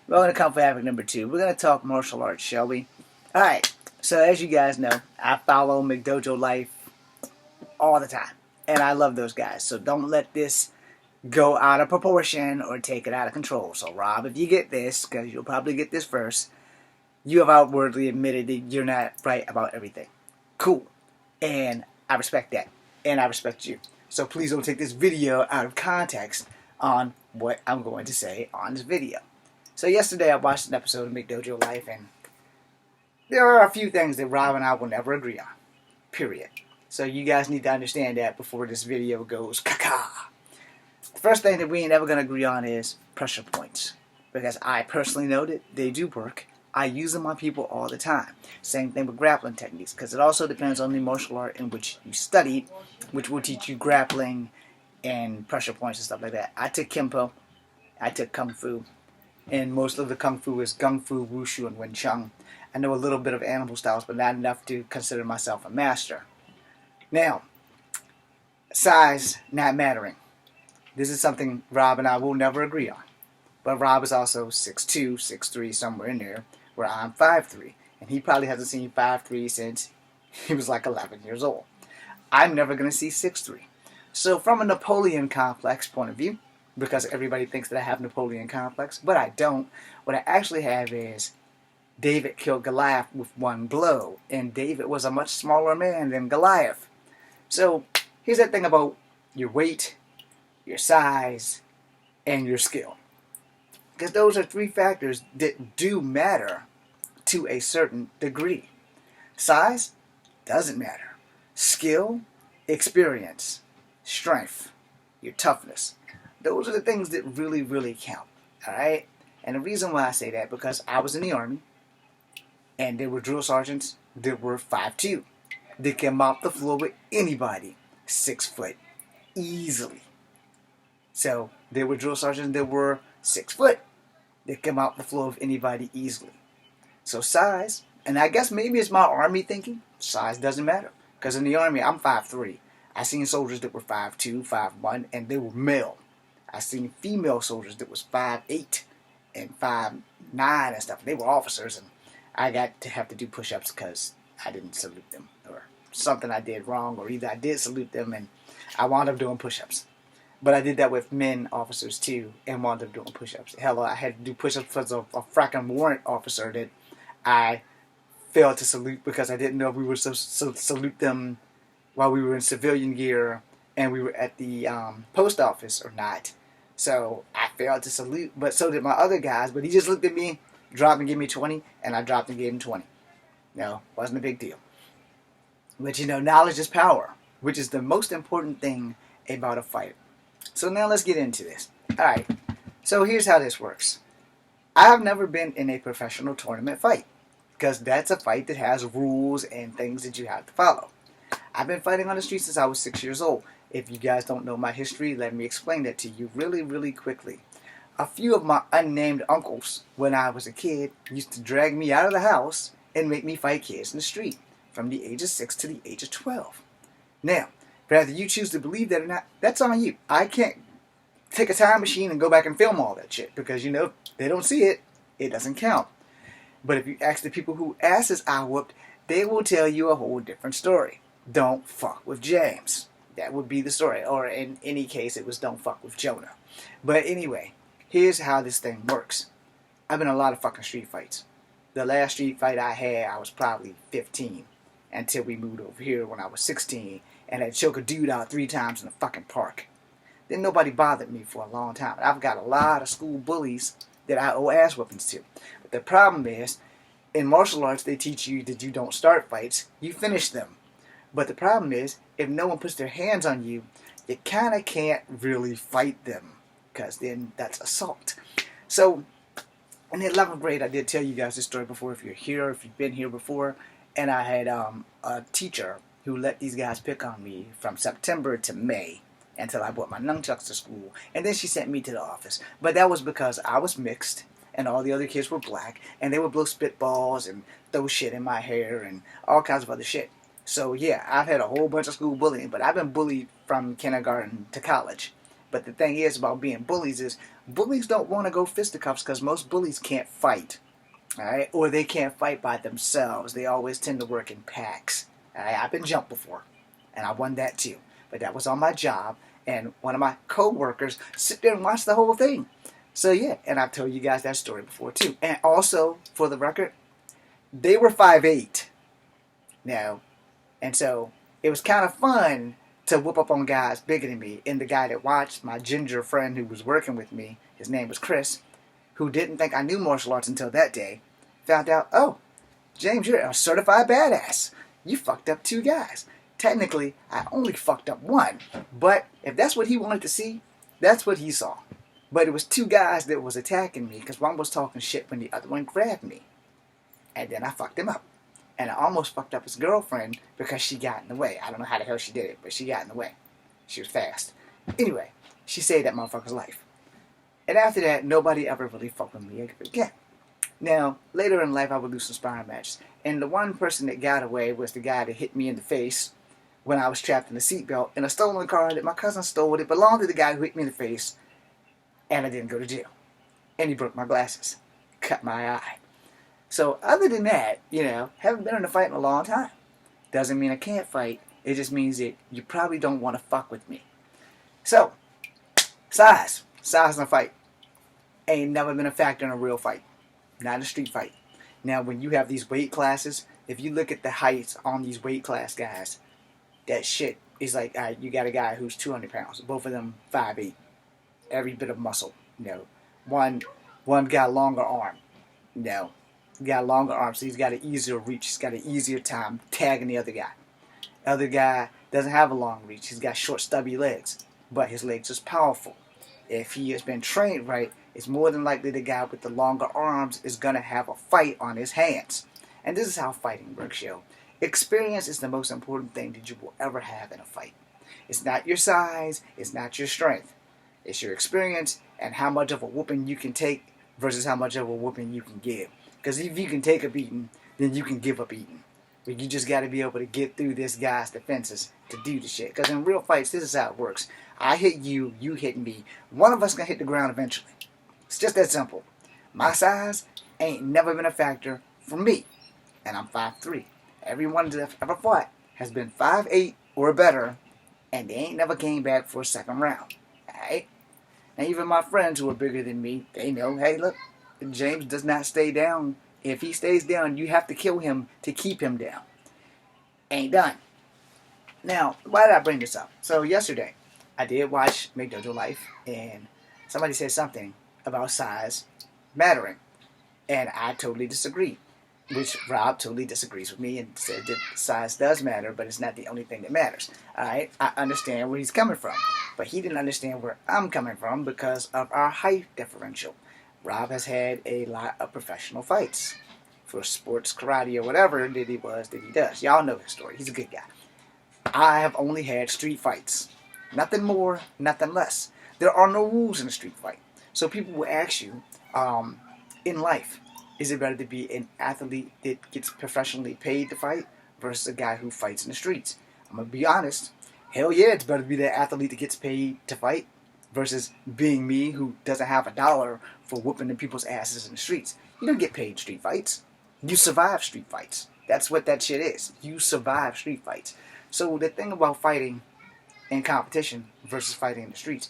Welcome to Kung Fu Havoc number 2. We're going to talk martial arts, shall we? Alright, so as you guys know, I follow McDojo Life all the time. And I love those guys. So don't let this go out of proportion or take it out of control. So Rob, if you get this, because you'll probably get this first, you have outwardly admitted that you're not right about everything. Cool. And I respect that. And I respect you. So please don't take this video out of context on what I'm going to say on this video. So yesterday I watched an episode of McDojo Life, and there are a few things that Rob and I will never agree on. Period. So you guys need to understand that before this video goes caca. The first thing that we ain't ever going to agree on is pressure points. Because I personally know that they do work. I use them on people all the time. Same thing with grappling techniques, because it also depends on the martial art in which you studied, which will teach you grappling and pressure points and stuff like that. I took Kempo. I took Kung Fu. And most of the Kung Fu is Gung Fu, Wushu, and Wing Chun. I know a little bit of animal styles, but not enough to consider myself a master. Now, size not mattering. This is something Rob and I will never agree on. But Rob is also 6'2", 6'3", somewhere in there, where I'm 5'3". And he probably hasn't seen 5'3" since he was like 11 years old. I'm never going to see 6'3". So from a Napoleon complex point of view, because everybody thinks that I have Napoleon complex, but I don't. What I actually have is David killed Goliath with one blow, and David was a much smaller man than Goliath. So here's that thing about your weight, your size, and your skill. Because those are three factors that do matter to a certain degree. Size doesn't matter. Skill, experience, strength, your toughness. Those are the things that really, really count. Alright? And the reason why I say that, because I was in the Army, and there were drill sergeants that were 5'2". They can mop the floor with anybody 6 foot easily. So there were drill sergeants that were 6 foot. They can mop the floor with anybody easily. So size, and I guess maybe it's my Army thinking, size doesn't matter. Because in the Army, I'm 5'3". I seen soldiers that were 5'2", 5'1", and they were male. I seen female soldiers that was 5'8" and 5'9" and stuff. They were officers, and I got to have to do push-ups because I didn't salute them, or something I did wrong, or either I did salute them and I wound up doing push-ups. But I did that with men officers too, and wound up doing push-ups. Hell, I had to do push-ups for a fracking warrant officer that I failed to salute because I didn't know if we were supposed to salute them while we were in civilian gear and we were at the post office or not. So I failed to salute, but so did my other guys. But he just looked at me, dropped and gave me 20, and I dropped and gave him 20. No, wasn't a big deal. But you know, knowledge is power, which is the most important thing about a fighter. So now let's get into this. Alright, so here's how this works. I have never been in a professional tournament fight, because that's a fight that has rules and things that you have to follow. I've been fighting on the street since I was 6 years old. If you guys don't know my history, let me explain that to you really, really quickly. A few of my unnamed uncles, when I was a kid, used to drag me out of the house and make me fight kids in the street, from the age of 6 to the age of 12. Now, whether you choose to believe that or not, that's on you. I can't take a time machine and go back and film all that shit, because, you know, they don't see it, it doesn't count. But if you ask the people who asses I whooped, they will tell you a whole different story. Don't fuck with James. That would be the story. Or in any case, it was don't fuck with Jonah. But anyway, here's how this thing works. I've been in a lot of fucking street fights. The last street fight I had, I was probably 15. Until we moved over here when I was 16. And I choked a dude out 3 times in the fucking park. Then nobody bothered me for a long time. I've got a lot of school bullies that I owe ass whoopings to. But the problem is, in martial arts, they teach you that you don't start fights, you finish them. But the problem is, if no one puts their hands on you, you kind of can't really fight them, because then that's assault. So, in the 11th grade, I did tell you guys this story before, if you're here, if you've been here before, and I had a teacher who let these guys pick on me from September to May, until I brought my nunchucks to school, and then she sent me to the office. But that was because I was mixed, and all the other kids were black, and they would blow spitballs and throw shit in my hair and all kinds of other shit. So yeah, I've had a whole bunch of school bullying, but I've been bullied from kindergarten to college. But the thing is about being bullies is bullies don't want to go fisticuffs because most bullies can't fight. All right, or they can't fight by themselves. They always tend to work in packs. All right, I've been jumped before, and I won that too. But that was on my job, and one of my co-workers sit there and watch the whole thing. So yeah, and I've told you guys that story before too. And also, for the record, they were 5'8". Now, and so it was kind of fun to whoop up on guys bigger than me. And the guy that watched, my ginger friend who was working with me, his name was Chris, who didn't think I knew martial arts until that day, found out, oh, James, you're a certified badass. You fucked up 2 guys. Technically, I only fucked up 1. But if that's what he wanted to see, that's what he saw. But it was 2 guys that was attacking me because one was talking shit when the other one grabbed me. And then I fucked him up. And I almost fucked up his girlfriend because she got in the way. I don't know how the hell she did it, but she got in the way. She was fast. Anyway, she saved that motherfucker's life. And after that, nobody ever really fucked with me again. Now, later in life, I would do some sparring matches. And the one person that got away was the guy that hit me in the face when I was trapped in a seatbelt in a stolen car that my cousin stole. It belonged to the guy who hit me in the face. And I didn't go to jail. And he broke my glasses. Cut my eye. So other than that, haven't been in a fight in a long time. Doesn't mean I can't fight. It just means that you probably don't want to fuck with me. So, size. Size in a fight ain't never been a factor in a real fight. Not in a street fight. Now, when you have these weight classes, if you look at the heights on these weight class guys, that shit is like, all right, you got a guy who's 200 pounds. Both of them 5'8". Every bit of muscle. One got a longer arm. Got a longer arm, so he's got an easier reach. He's got an easier time tagging the other guy. Other guy doesn't have a long reach. He's got short, stubby legs, but his legs is powerful. If he has been trained right, it's more than likely the guy with the longer arms is going to have a fight on his hands. And this is how fighting works, yo. Experience is the most important thing that you will ever have in a fight. It's not your size, it's not your strength. It's your experience and how much of a whooping you can take versus how much of a whooping you can give. Because if you can take a beating, then you can give a beating. But you just got to be able to get through this guy's defenses to do the shit. Because in real fights, this is how it works. I hit you, you hit me. One of us going to hit the ground eventually. It's just that simple. My size ain't never been a factor for me. And I'm 5'3". Everyone that's ever fought has been 5'8" or better, and they ain't never came back for a second round. Alright? And even my friends who are bigger than me, they know, hey, look, James does not stay down. If he stays down, you have to kill him to keep him down. Ain't done. Now, why did I bring this up? So yesterday, I did watch McDojo Life, and somebody said something about size mattering. And I totally disagree. Which Rob totally disagrees with me and said that size does matter, but it's not the only thing that matters. Alright, I understand where he's coming from. But he didn't understand where I'm coming from because of our height differential. Rob has had a lot of professional fights for sports, karate, or whatever that he does. Y'all know his story. He's a good guy. I have only had street fights. Nothing more, nothing less. There are no rules in a street fight. So people will ask you, in life, is it better to be an athlete that gets professionally paid to fight versus a guy who fights in the streets? I'm going to be honest. Hell yeah, it's better to be that athlete that gets paid to fight versus being me who doesn't have $1 for whooping the people's asses in the streets. You don't get paid in street fights. You survive street fights. That's what that shit is. You survive street fights. So the thing about fighting in competition versus fighting in the streets,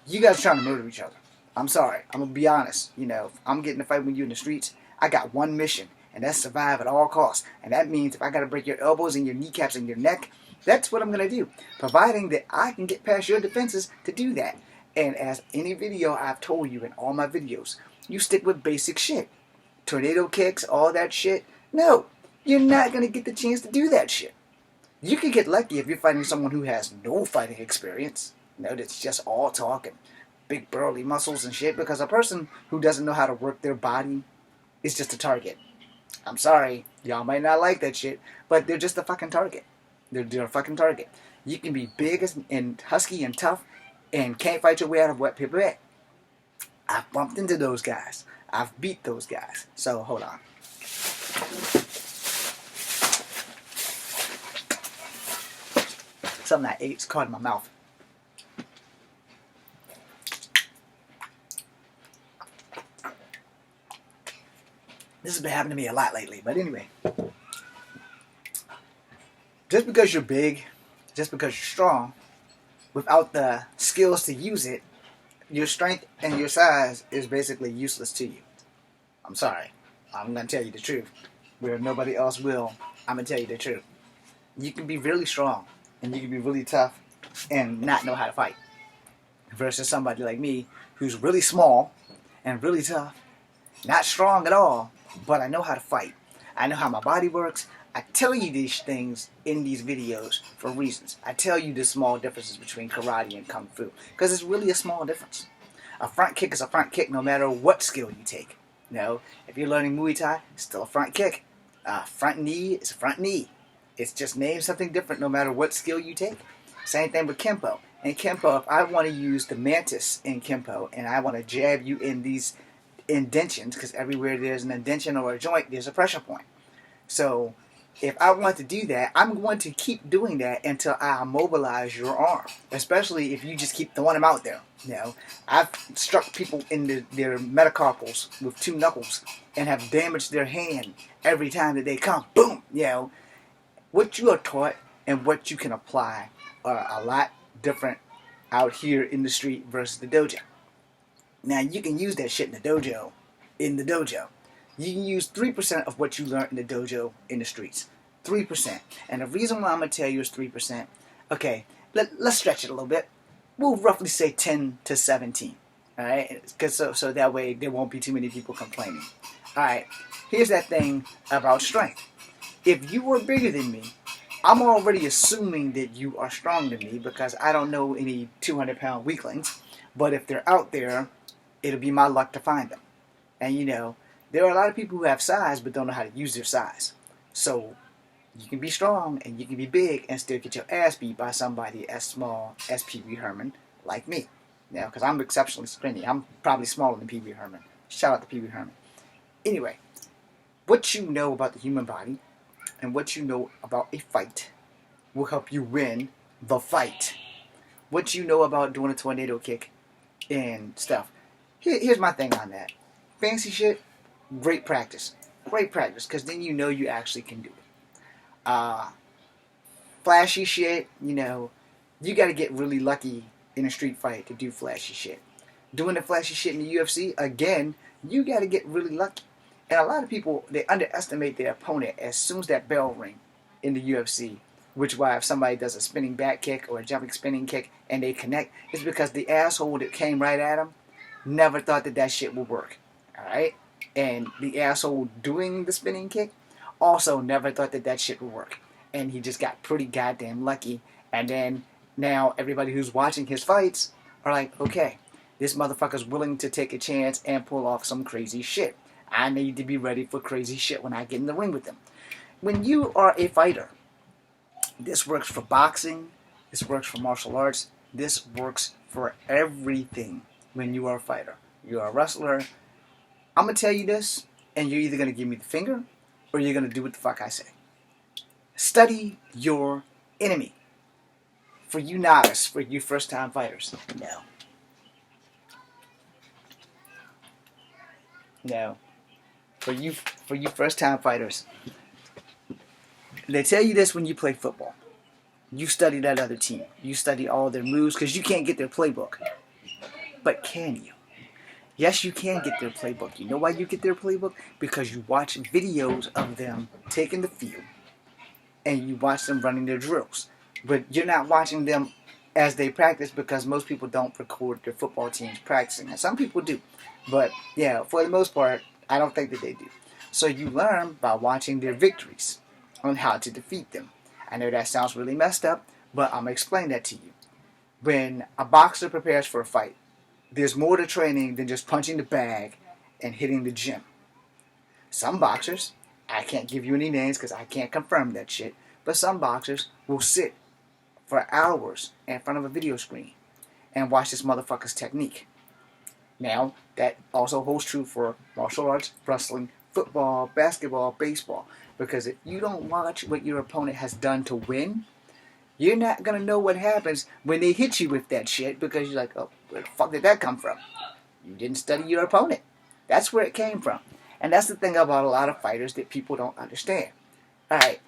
you guys are trying to murder each other. I'm sorry. I'm going to be honest. If I'm getting a fight with you in the streets, I got one mission, and that's survive at all costs. And that means if I got to break your elbows and your kneecaps and your neck, that's what I'm going to do. Providing that I can get past your defenses to do that. And as any video I've told you in all my videos, you stick with basic shit. Tornado kicks, all that shit. No, you're not going to get the chance to do that shit. You can get lucky if you're fighting someone who has no fighting experience. That's just all talking. Big burly muscles and shit, because a person who doesn't know how to work their body is just a target. I'm sorry, y'all might not like that shit, but they're just a fucking target. They're a fucking target. You can be big and husky and tough and can't fight your way out of wet paper bag. I've bumped into those guys. I've beat those guys. So, hold on. Something I ate's caught in my mouth. This has been happening to me a lot lately. But anyway, just because you're big, just because you're strong, without the skills to use it, your strength and your size is basically useless to you. I'm sorry. I'm going to tell you the truth. Where nobody else will, I'm going to tell you the truth. You can be really strong and you can be really tough and not know how to fight. Versus somebody like me who's really small and really tough, not strong at all, but I know how to fight. I know how my body works. I tell you these things in these videos for reasons. I tell you the small differences between karate and kung fu because it's really a small difference. A front kick is a front kick no matter what skill you take. You know, if you're learning Muay Thai, it's still a front kick. Front knee is a front knee. It's just named something different no matter what skill you take. Same thing with Kempo. In Kempo, if I want to use the mantis in Kempo and I want to jab you in these indentions, because everywhere there's an indention or a joint, there's a pressure point. So if I want to do that, I'm going to keep doing that until I immobilize your arm, especially if you just keep throwing them out there. You know, I've struck people in their metacarpals with 2 knuckles and have damaged their hand every time that they come. Boom! You know, what you are taught and what you can apply are a lot different out here in the street versus the dojo. Now, you can use that shit in the dojo. You can use 3% of what you learn in the dojo in the streets. 3%. And the reason why I'm going to tell you is 3%, okay, let's stretch it a little bit. We'll roughly say 10 to 17. Alright? So that way there won't be too many people complaining. Alright, here's that thing about strength. If you were bigger than me, I'm already assuming that you are stronger than me because I don't know any 200-pound weaklings. But if they're out there, it'll be my luck to find them. And you know, there are a lot of people who have size but don't know how to use their size. So you can be strong and you can be big and still get your ass beat by somebody as small as Pee Wee Herman like me. Now, because I'm exceptionally skinny. I'm probably smaller than Pee Wee Herman. Shout out to Pee Wee Herman. Anyway, what you know about the human body and what you know about a fight will help you win the fight. What you know about doing a tornado kick and stuff. Here's my thing on that. Fancy shit, great practice. Great practice, because then you know you actually can do it. Flashy shit, you know, you got to get really lucky in a street fight to do flashy shit. Doing the flashy shit in the UFC, again, you got to get really lucky. And a lot of people, they underestimate their opponent as soon as that bell ring in the UFC. Which why if somebody does a spinning back kick or a jumping spinning kick and they connect, it's because the asshole that came right at him never thought that shit would work. Alright? And the asshole doing the spinning kick also never thought that shit would work. And he just got pretty goddamn lucky. And then now everybody who's watching his fights are like, okay, this motherfucker's willing to take a chance and pull off some crazy shit. I need to be ready for crazy shit when I get in the ring with him. When you are a fighter, this works for boxing, this works for martial arts, this works for everything when you are a fighter. You are a wrestler. I'm going to tell you this, and you're either going to give me the finger, or you're going to do what the fuck I say. Study your enemy. For you novice, for you first-time fighters, no. For you first-time fighters, they tell you this when you play football. You study that other team. You study all their moves because you can't get their playbook. But can you? Yes, you can get their playbook. You know why you get their playbook? Because you watch videos of them taking the field and you watch them running their drills. But you're not watching them as they practice because most people don't record their football teams practicing. And some people do. But yeah, for the most part, I don't think that they do. So you learn by watching their victories on how to defeat them. I know that sounds really messed up, but I'm going to explain that to you. When a boxer prepares for a fight, there's more to training than just punching the bag and hitting the gym. Some boxers, I can't give you any names because I can't confirm that shit, but some boxers will sit for hours in front of a video screen and watch this motherfucker's technique. Now, that also holds true for martial arts, wrestling, football, basketball, baseball. Because if you don't watch what your opponent has done to win, you're not going to know what happens when they hit you with that shit because you're like, oh, where the fuck did that come from? You didn't study your opponent. That's where it came from. And that's the thing about a lot of fighters that people don't understand. Alright,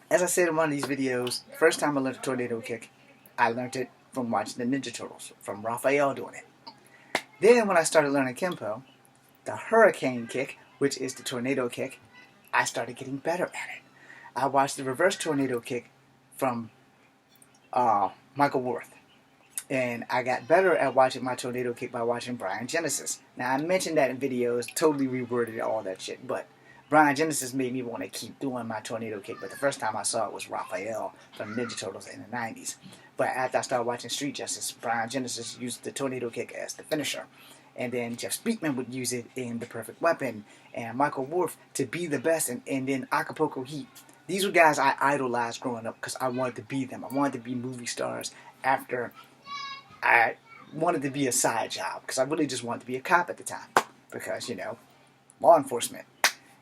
as I said in one of these videos, first time I learned a tornado kick, I learned it from watching the Ninja Turtles, from Raphael doing it. Then when I started learning Kempo, the hurricane kick, which is the tornado kick, I started getting better at it. I watched the reverse tornado kick from Michael Worth. And I got better at watching my tornado kick by watching Brian Genesis. Now, I mentioned that in videos, totally reworded all that shit, but Brian Genesis made me want to keep doing my tornado kick, but the first time I saw it was Raphael from Ninja Turtles in the 90s. But after I started watching Street Justice, Brian Genesis used the tornado kick as the finisher. And then Jeff Speakman would use it in The Perfect Weapon, and Michael Worth to be the best, and then Acapulco Heat. These were guys I idolized growing up because I wanted to be them. I wanted to be movie stars after I wanted to be a side job because I really just wanted to be a cop at the time because, you know, law enforcement.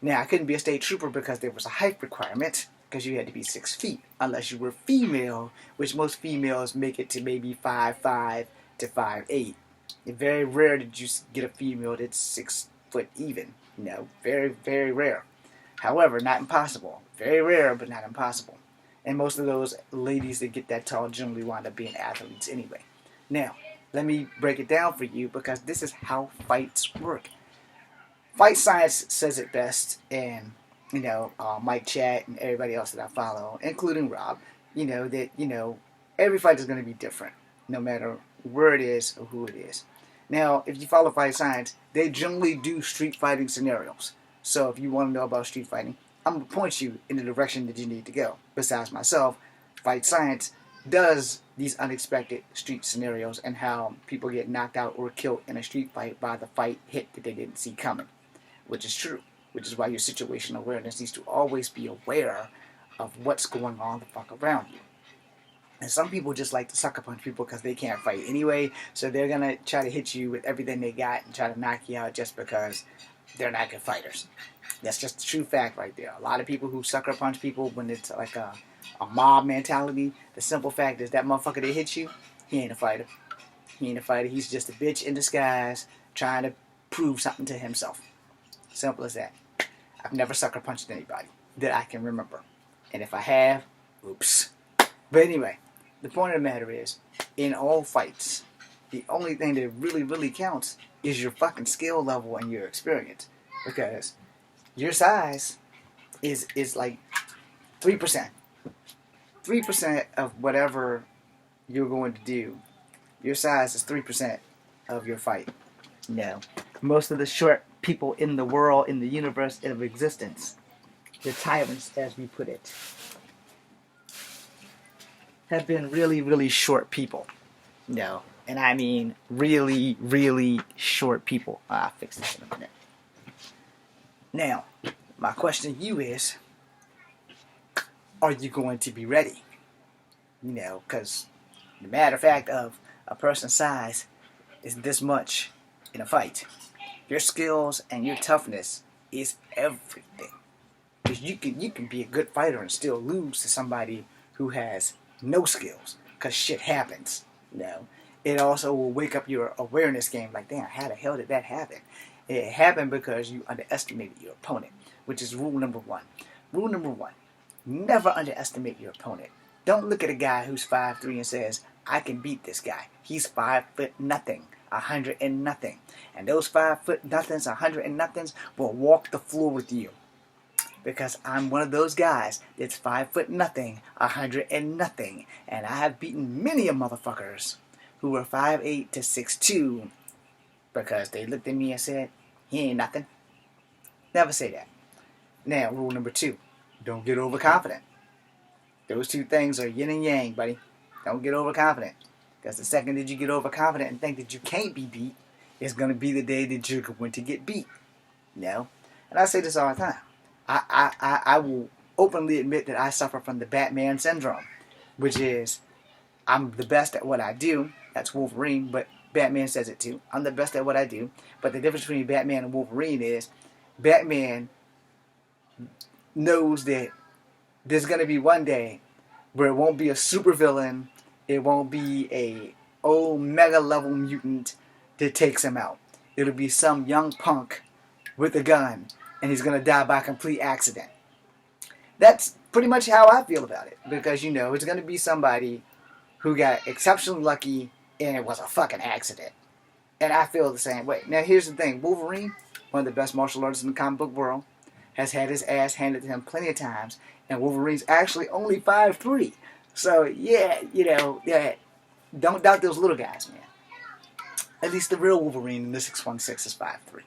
Now, I couldn't be a state trooper because there was a height requirement because you had to be 6 feet unless you were female, which most females make it to maybe 5'5" to 5'8". It's very rare that you get a female that's 6 foot even. You know, very, very rare. However, not impossible. Very rare, but not impossible. And most of those ladies that get that tall generally wind up being athletes anyway. Now, let me break it down for you because this is how fights work. Fight Science says it best, and, you know, Mike Chat and everybody else that I follow, including Rob, you know, that, you know, every fight is going to be different, no matter where it is or who it is. Now, if you follow Fight Science, they generally do street fighting scenarios. So if you want to know about street fighting, I'm going to point you in the direction that you need to go. Besides myself, Fight Science does these unexpected street scenarios and how people get knocked out or killed in a street fight by the fight hit that they didn't see coming, which is true, which is why your situational awareness needs to always be aware of what's going on the fuck around you. And some people just like to sucker punch people because they can't fight anyway, so they're going to try to hit you with everything they got and try to knock you out just because they're not good fighters. That's just the true fact right there. A lot of people who sucker punch people when it's like a mob mentality, the simple fact is that motherfucker that hits you, he ain't a fighter. He ain't a fighter. He's just a bitch in disguise trying to prove something to himself. Simple as that. I've never sucker punched anybody that I can remember. And if I have, oops. But anyway, the point of the matter is, in all fights, the only thing that really, really counts is your fucking skill level and your experience. Because your size is like 3%. 3% of whatever you're going to do. Your size is 3% of your fight. No. Most of the short people in the world, in the universe of existence, the tyrants, as we put it, have been really, really short people. No. And I mean really, really short people. I'll fix this in a minute. Now, my question to you is, are you going to be ready? You know, because the matter of fact of a person's size is this much in a fight. Your skills and your toughness is everything. Because you can be a good fighter and still lose to somebody who has no skills. Because shit happens. You know, it also will wake up your awareness game. Like, damn, how the hell did that happen? It happened because you underestimated your opponent, which is rule number 1. Rule number 1. Never underestimate your opponent. Don't look at a guy who's 5'3" and says, I can beat this guy. He's 5 foot nothing, 100 and nothing. And those 5 foot nothings, 100 and nothings will walk the floor with you. Because I'm one of those guys that's 5 foot nothing, 100 and nothing. And I have beaten many of motherfuckers who were 5'8" to 6'2" because they looked at me and said, he ain't nothing. Never say that. Now, rule number 2. Don't get overconfident. Those two things are yin and yang, buddy. Don't get overconfident. Because the second that you get overconfident and think that you can't be beat, is going to be the day that you're going to get beat. You know? And I say this all the time. I will openly admit that I suffer from the Batman syndrome, which is, I'm the best at what I do. That's Wolverine, but Batman says it too. I'm the best at what I do. But the difference between Batman and Wolverine is, Batman knows that there's going to be one day where it won't be a supervillain, it won't be a old mega level mutant that takes him out. It'll be some young punk with a gun, and he's going to die by complete accident. That's pretty much how I feel about it, because you know it's going to be somebody who got exceptionally lucky and it was a fucking accident. And I feel the same way. Now here's the thing, Wolverine, one of the best martial artists in the comic book world, has had his ass handed to him plenty of times, and Wolverine's actually only 5'3". So yeah, you know, yeah, don't doubt those little guys, man. At least the real Wolverine in the 616 is 5'3".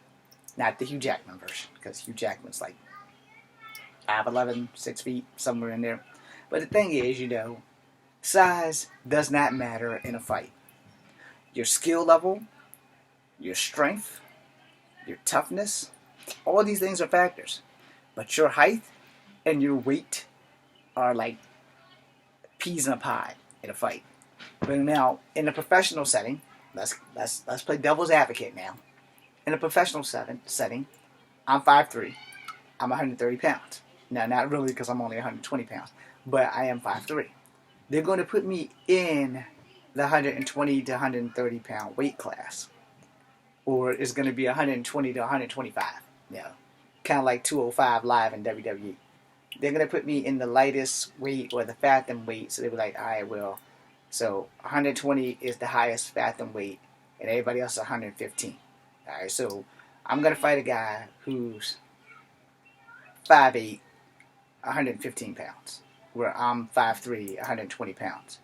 Not the Hugh Jackman version, because Hugh Jackman's like 5'11", 6 feet, somewhere in there. But the thing is, you know, size does not matter in a fight. Your skill level, your strength, your toughness, all these things are factors. But your height and your weight are like peas in a pod in a fight. But now, in a professional setting, let's play devil's advocate now. In a professional setting, I'm 5'3". I'm 130 pounds. Now, not really because I'm only 120 pounds, but I am 5'3". They're going to put me in the 120 to 130 pound weight class. Or it's going to be 120 to 125. You know, kind of like 205 live in WWE. They're going to put me in the lightest weight or the fathom weight. So they'll be like, all right, well, so 120 is the highest fathom weight, and everybody else is 115. All right, so I'm going to fight a guy who's 5'8", 115 pounds, where I'm 5'3", 120 pounds.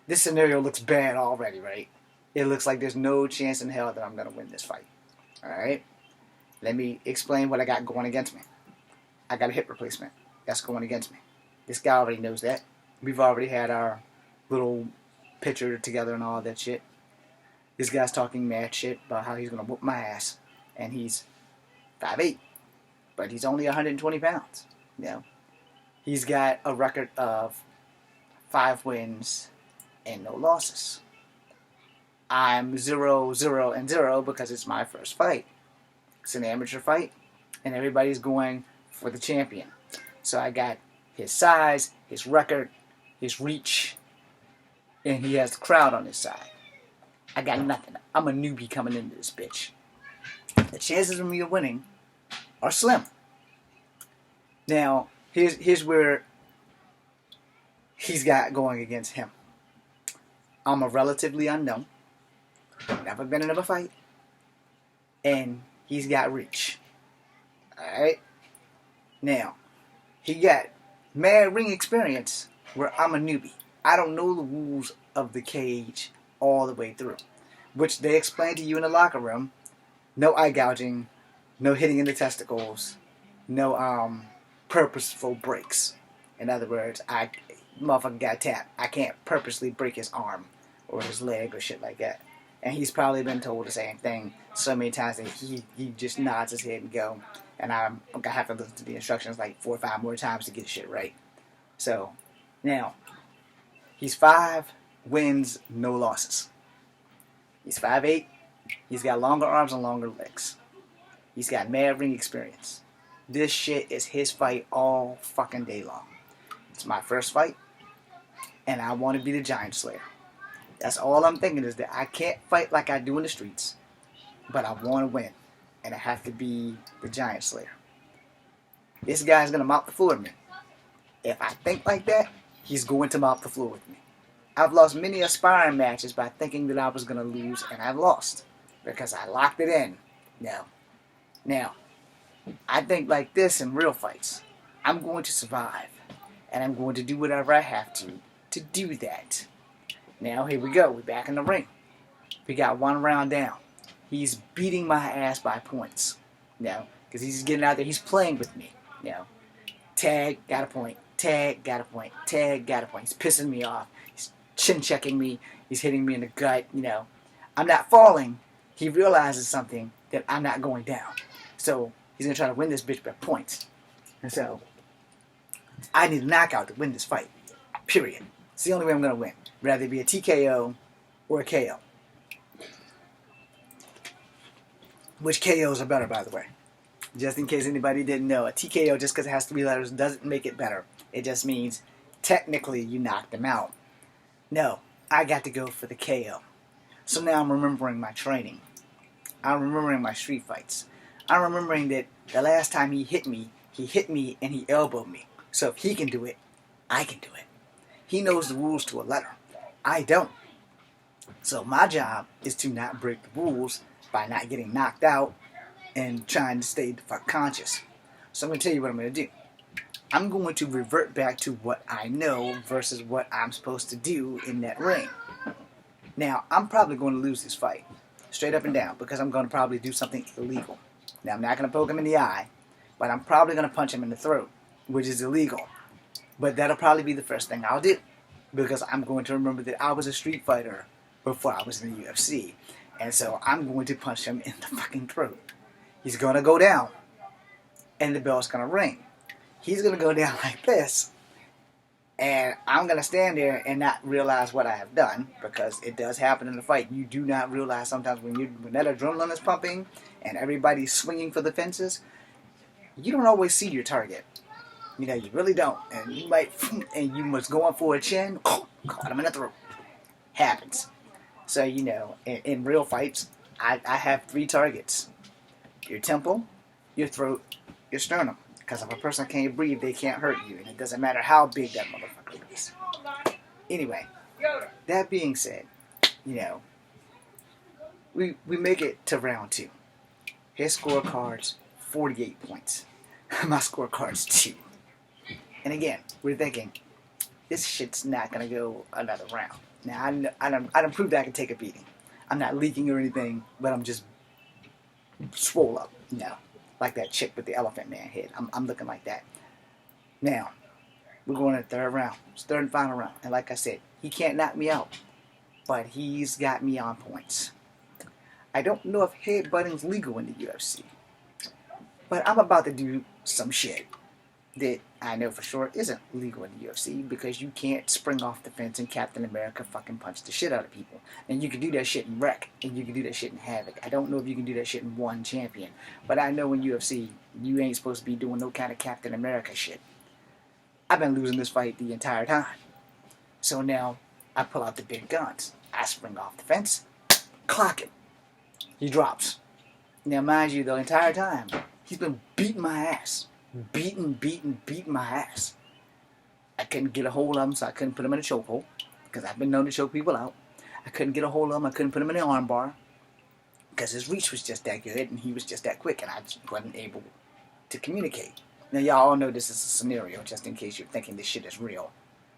This scenario looks bad already, right? It looks like there's no chance in hell that I'm going to win this fight. All right? Let me explain what I got going against me. I got a hip replacement. That's going against me. This guy already knows that. We've already had our little picture together and all that shit. This guy's talking mad shit about how he's going to whoop my ass. And he's 5'8". But he's only 120 pounds. You know? He's got a record of 5 wins and no losses. I'm 0-0-0 because it's my first fight. It's an amateur fight, and everybody's going for the champion. So I got his size, his record, his reach, and he has the crowd on his side. I got nothing. I'm a newbie coming into this bitch. The chances of me winning are slim. Now, here's where he's got going against him. I'm a relatively unknown. Never been in a fight. And he's got reach. Alright? Now, he got mad ring experience where I'm a newbie. I don't know the rules of the cage all the way through. Which they explain to you in the locker room. No eye gouging. No hitting in the testicles. No purposeful breaks. In other words, motherfucker got tapped. I can't purposely break his arm or his leg or shit like that. And he's probably been told the same thing so many times that he just nods his head and go. And I'm going to have to listen to the instructions like 4 or 5 more times to get shit right. So, now, he's 5 wins, no losses. He's 5'8". He's got longer arms and longer legs. He's got mad ring experience. This shit is his fight all fucking day long. It's my first fight, and I want to be the Giant Slayer. That's all I'm thinking is that I can't fight like I do in the streets, but I want to win, and I have to be the Giant Slayer. This guy's going to mop the floor with me. If I think like that, he's going to mop the floor with me. I've lost many aspiring matches by thinking that I was going to lose, and I've lost because I locked it in. Now, I think like this in real fights. I'm going to survive, and I'm going to do whatever I have to do that. Now, here we go. We're back in the ring. We got 1 round down. He's beating my ass by points. Because he's getting out there. He's playing with me. Tag, got a point. Tag, got a point. Tag, got a point. He's pissing me off. He's chin-checking me. He's hitting me in the gut. I'm not falling. He realizes something, that I'm not going down. So, he's going to try to win this bitch by points. And so, I need a knockout to win this fight. Period. It's the only way I'm going to win. Rather be a TKO or a KO. Which KOs are better, by the way. Just in case anybody didn't know. A TKO, just because it has 3 letters, doesn't make it better. It just means, technically, you knocked them out. No, I got to go for the KO. So now I'm remembering my training. I'm remembering my street fights. I'm remembering that the last time he hit me and he elbowed me. So if he can do it, I can do it. He knows the rules to a letter. I don't. So my job is to not break the rules by not getting knocked out and trying to stay the fuck conscious. So I'm going to tell you what I'm going to do. I'm going to revert back to what I know versus what I'm supposed to do in that ring. Now, I'm probably going to lose this fight, straight up and down, because I'm going to probably do something illegal. Now, I'm not going to poke him in the eye, but I'm probably going to punch him in the throat, which is illegal. But that'll probably be the first thing I'll do, because I'm going to remember that I was a street fighter before I was in the UFC. And so I'm going to punch him in the fucking throat. He's going to go down, and the bell's going to ring. He's going to go down like this, and I'm going to stand there and not realize what I have done, because it does happen in a fight. You do not realize sometimes when that adrenaline is pumping and everybody's swinging for the fences, you don't always see your target. You know, you really don't. And you might, and you was going for a chin, caught him in the throat. Happens. So, you know, in real fights, I have 3 targets. Your temple, your throat, your sternum. Because if a person can't breathe, they can't hurt you. And it doesn't matter how big that motherfucker is. Anyway, that being said, you know, we make it to round 2. His scorecard's 48 points. My scorecard's 2. And again, we're thinking, this shit's not going to go another round. Now, I done proved that I can take a beating. I'm not leaking or anything, but I'm just swole up, you know. Like that chick with the elephant man head. I'm looking like that. Now, we're going to the third round. It's third and final round. And like I said, he can't knock me out. But he's got me on points. I don't know if headbutting's legal in the UFC. But I'm about to do some shit that I know for sure isn't legal in the UFC, because you can't spring off the fence and Captain America fucking punch the shit out of people. And you can do that shit in Wreck, and you can do that shit in Havoc. I don't know if you can do that shit in One Champion, but I know in UFC, you ain't supposed to be doing no kind of Captain America shit. I've been losing this fight the entire time. So now, I pull out the big guns. I spring off the fence, clock him. He drops. Now mind you, the entire time, he's been beating my ass. Beating my ass. I couldn't get a hold of him, so I couldn't put him in a chokehold, because I've been known to choke people out. I couldn't get a hold of him. I couldn't put him in an armbar, because his reach was just that good, and he was just that quick, and I just wasn't able to communicate. Now, y'all all know this is a scenario, just in case you're thinking this shit is real.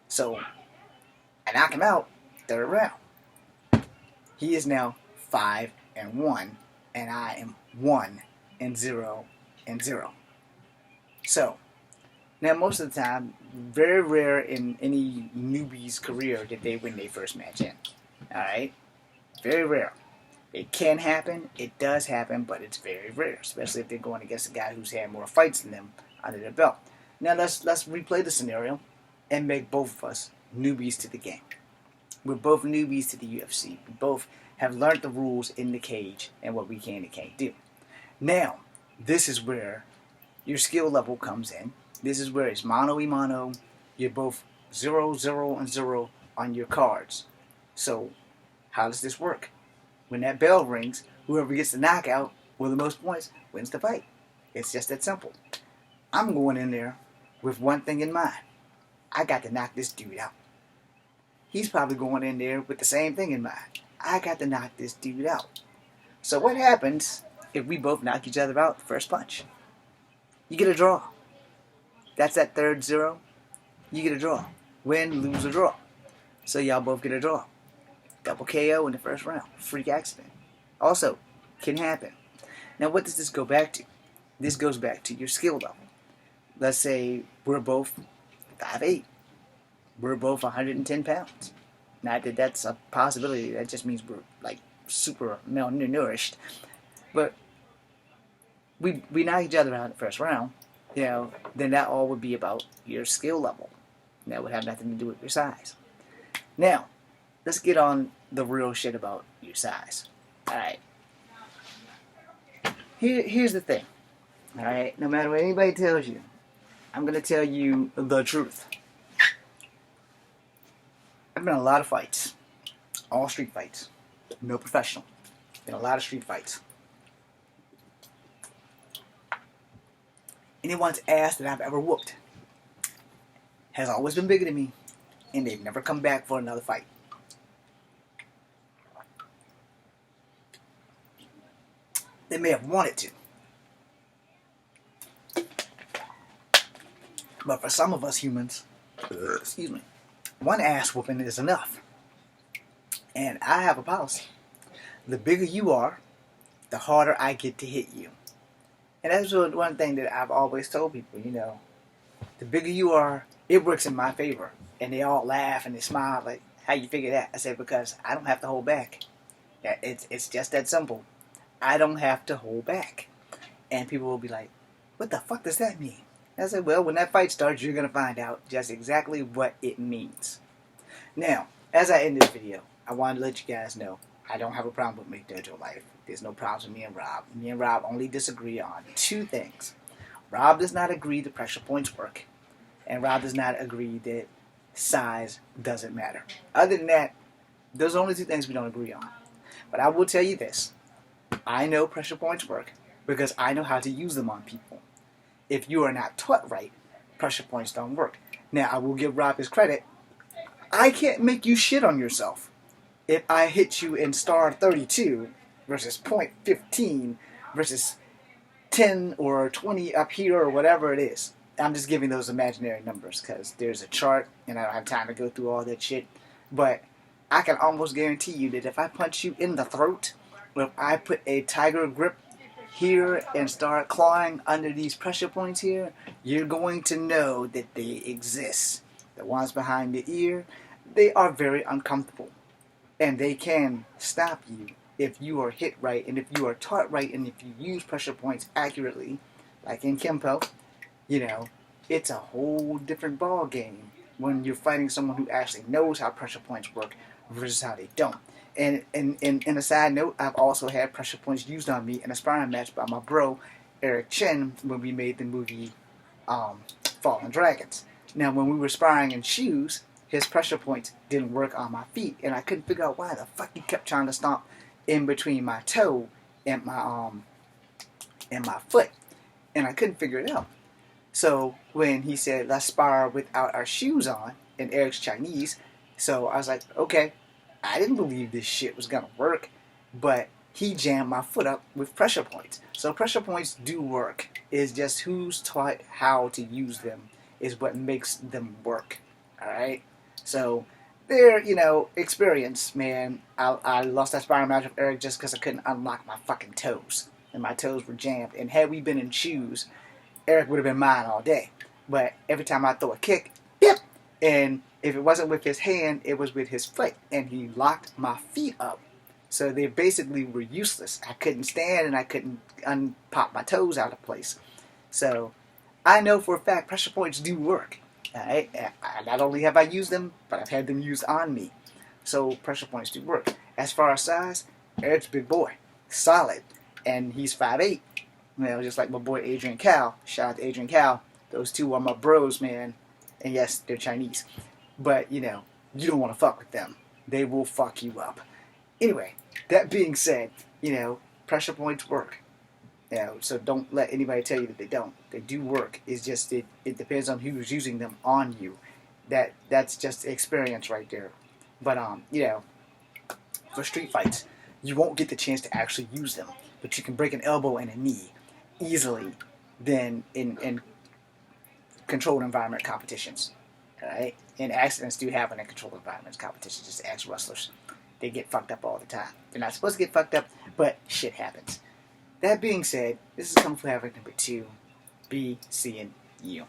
So, I knock him out, third round. He is now 5-1, and I am 1-0. So, now most of the time, very rare in any newbie's career that they win their first match in. Alright? Very rare. It can happen, it does happen, but it's very rare, especially if they're going against a guy who's had more fights than them under their belt. Now let's replay the scenario and make both of us newbies to the game. We're both newbies to the UFC. We both have learned the rules in the cage and what we can and can't do. Now, this is where your skill level comes in. This is where it's mano-a-mano. You're both 0, 0, and 0 on your cards. So, how does this work? When that bell rings, whoever gets the knockout with the most points wins the fight. It's just that simple. I'm going in there with one thing in mind. I got to knock this dude out. He's probably going in there with the same thing in mind. I got to knock this dude out. So what happens if we both knock each other out the first punch? You get a draw. That's that third 0. You get a draw. Win, lose, or draw. So y'all both get a draw. Double KO in the first round. Freak accident. Also, can happen. Now what does this go back to? This goes back to your skill level. Let's say we're both 5'8". We're both 110 pounds. Not that that's a possibility. That just means we're like super malnourished. But we knock each other out in the first round, you know, then that all would be about your skill level. That would have nothing to do with your size. Now, let's get on the real shit about your size. Alright. Here's the thing. Alright, no matter what anybody tells you, I'm going to tell you the truth. I've been in a lot of fights. All street fights. No professional. Been a lot of street fights. Anyone's ass that I've ever whooped has always been bigger than me, and they've never come back for another fight. They may have wanted to, but for some of us humans, excuse me, one ass whooping is enough. And I have a policy. The bigger you are, the harder I get to hit you. And that's one thing that I've always told people, the bigger you are, it works in my favor. And they all laugh and they smile like, how you figure that? I said, because I don't have to hold back. It's just that simple. I don't have to hold back. And people will be like, what the fuck does that mean? And I said, well, when that fight starts, you're going to find out just exactly what it means. Now, as I end this video, I wanted to let you guys know I don't have a problem with McDojo life. There's no problems with me and Rob. Me and Rob only disagree on two things. Rob does not agree that pressure points work. And Rob does not agree that size doesn't matter. Other than that, those are only two things we don't agree on. But I will tell you this. I know pressure points work because I know how to use them on people. If you are not taught right, pressure points don't work. Now, I will give Rob his credit. I can't make you shit on yourself. If I hit you in star 32 versus point 15 versus 10 or 20 up here or whatever it is. I'm just giving those imaginary numbers because there's a chart and I don't have time to go through all that shit. But I can almost guarantee you that if I punch you in the throat, or if I put a tiger grip here and start clawing under these pressure points here, you're going to know that they exist. The ones behind the ear, they are very uncomfortable. And they can stop you if you are hit right and if you are taught right and if you use pressure points accurately, like in Kempo, it's a whole different ball game when you're fighting someone who actually knows how pressure points work versus how they don't. And a side note, I've also had pressure points used on me in a sparring match by my bro, Eric Chen, when we made the movie Fallen Dragons. Now, when we were sparring in shoes, his pressure points didn't work on my feet, and I couldn't figure out why the fuck he kept trying to stomp in between my toe and my foot, and I couldn't figure it out. So when he said, let's spar without our shoes on, and Eric's Chinese, so I was like, okay, I didn't believe this shit was gonna work, but he jammed my foot up with pressure points. So pressure points do work. It's just who's taught how to use them is what makes them work. Alright? So, they're, experience, man. I lost that sparring match with Eric just because I couldn't unlock my fucking toes. And my toes were jammed. And had we been in shoes, Eric would have been mine all day. But every time I throw a kick, yep. And if it wasn't with his hand, it was with his foot. And he locked my feet up. So they basically were useless. I couldn't stand and I couldn't unpop my toes out of place. So, I know for a fact pressure points do work. Alright? Not only have I used them, but I've had them used on me. So pressure points do work. As far as size, Eric's a big boy. Solid. And he's 5'8". Just like my boy Adrian Cal. Shout out to Adrian Cal. Those two are my bros, man. And yes, they're Chinese. But, you don't want to fuck with them. They will fuck you up. Anyway, that being said, pressure points work. So don't let anybody tell you that they don't. They do work. It's just it depends on who's using them on you. That's just experience right there. But for street fights, you won't get the chance to actually use them. But you can break an elbow and a knee easily than in controlled environment competitions. Alright? And accidents do happen in controlled environments competitions. Just ask wrestlers. They get fucked up all the time. They're not supposed to get fucked up, but shit happens. That being said, this is Kung Fu Havoc number 2. Be seeing you.